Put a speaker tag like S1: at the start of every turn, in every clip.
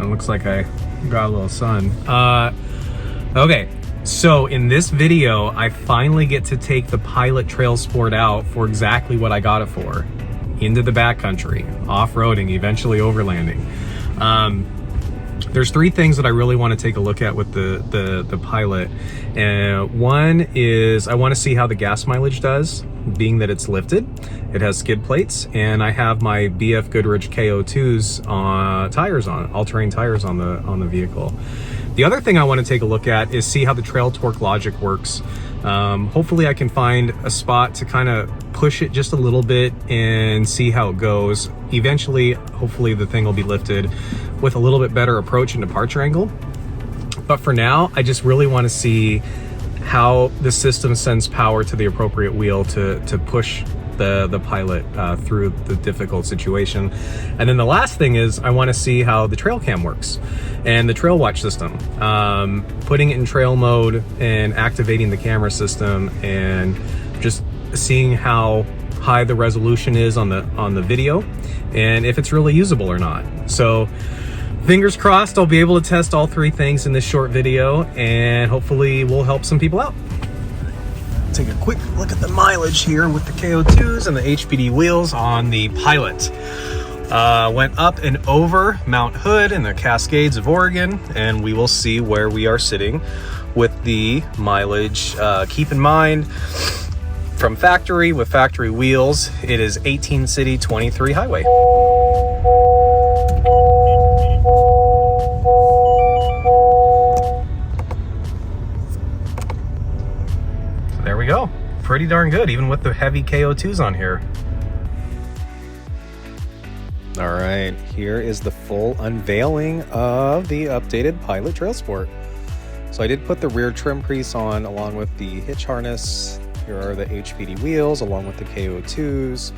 S1: it looks like I got a little sun. Okay, so in this video, I finally get to take the Pilot TrailSport out for exactly what I got it for. Into the backcountry, off-roading, eventually overlanding. There's three things that I really want to take a look at with the Pilot. One is I want to see how the gas mileage does, being that it's lifted. It has skid plates, and I have my BF Goodrich KO2s tires on, all-terrain tires on the vehicle. The other thing I want to take a look at is see how the trail torque logic works. Hopefully I can find a spot to kind of push it just a little bit and see how it goes. Eventually, hopefully the thing will be lifted with a little bit better approach and departure angle. But for now, I just really want to see how the system sends power to the appropriate wheel to push the Pilot through the difficult situation. And then the last thing is I want to see how the trail cam works and the trail watch system. Putting it in trail mode and activating the camera system and just seeing how high the resolution is on the video and if it's really usable or not. So fingers crossed I'll be able to test all three things in this short video, and hopefully we'll help some people out. Take a quick look at the mileage here with the KO2s and the HPD wheels on the Pilot. Went up and over Mount Hood and the Cascades of Oregon, and we will see where we are sitting with the mileage. Keep in mind, from factory with factory wheels, it is 18 city, 23 highway. There we go. Pretty darn good, even with the heavy KO2s on here. All right, here is the full unveiling of the updated Pilot TrailSport. So I did put the rear trim crease on along with the hitch harness. Here are the HPD wheels along with the KO2s.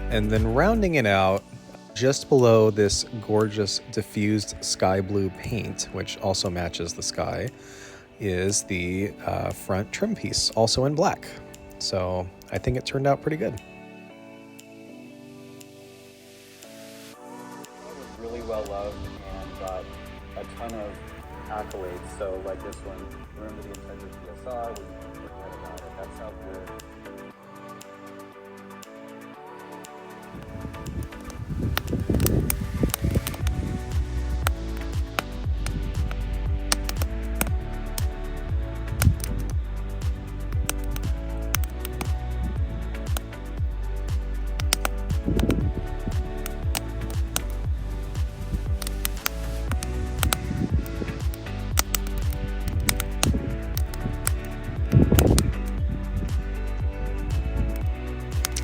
S1: And then rounding it out, just below this gorgeous diffused sky blue paint, which also matches the sky, is the front trim piece, also in black. So I think it turned out pretty good.
S2: It was really well loved and got a ton of accolades. So like this one, remember the Integrity PSI, we read about it, that's how good.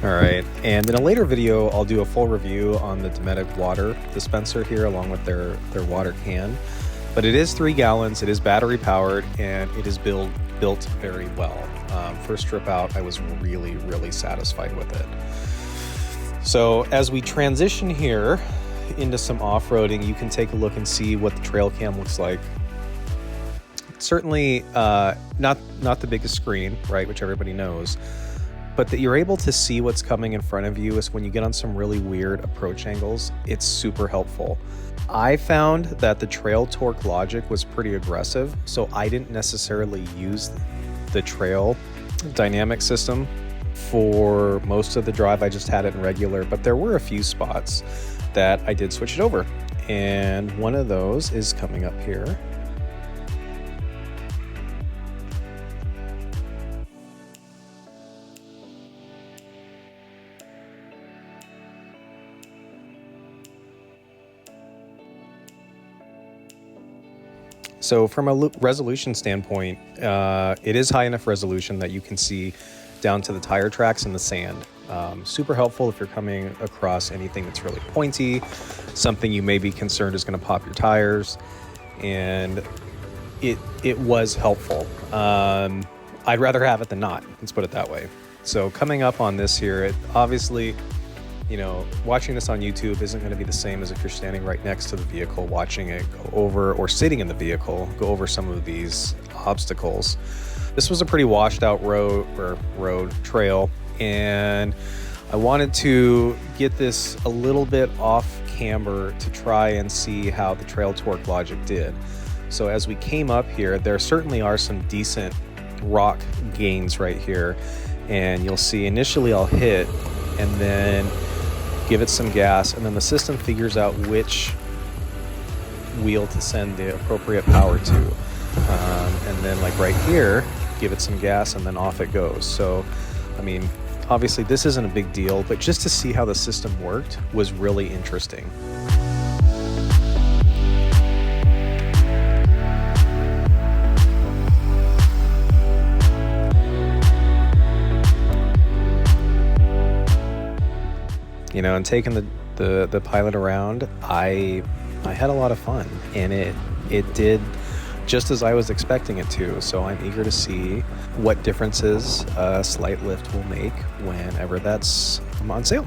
S1: All right, and in a later video, I'll do a full review on the Dometic water dispenser here along with their water can. But it is 3 gallons, it is battery powered, and it is built very well. First trip out, I was really satisfied with it. So as we transition here into some off-roading, you can take a look and see what the trail cam looks like. Certainly not the biggest screen, right, which everybody knows, but that you're able to see what's coming in front of you is when you get on some really weird approach angles. It's super helpful. I found that the trail torque logic was pretty aggressive, so I didn't necessarily use the trail dynamic system for most of the drive. I just had it in regular, but there were a few spots that I did switch it over. And one of those is coming up here. So from a resolution standpoint, it is high enough resolution that you can see down to the tire tracks in the sand. Super helpful if you're coming across anything that's really pointy, something you may be concerned is going to pop your tires, and it was helpful. I'd rather have it than not, let's put it that way. So coming up on this here, it obviously, you know, watching this on YouTube isn't going to be the same as if you're standing right next to the vehicle watching it go over, or sitting in the vehicle, go over some of these obstacles. This was a pretty washed out road trail, and I wanted to get this a little bit off camber to try and see how the trail torque logic did. So as we came up here, there certainly are some decent rock gains right here. And you'll see initially I'll hit and then give it some gas, and then the system figures out which wheel to send the appropriate power to. And then like right here, give it some gas and then off it goes. So, I mean, obviously this isn't a big deal, but just to see how the system worked was really interesting. You know, and taking the Pilot around, I had a lot of fun, and it did just as I was expecting it to. So I'm eager to see what differences a slight lift will make whenever that's on sale.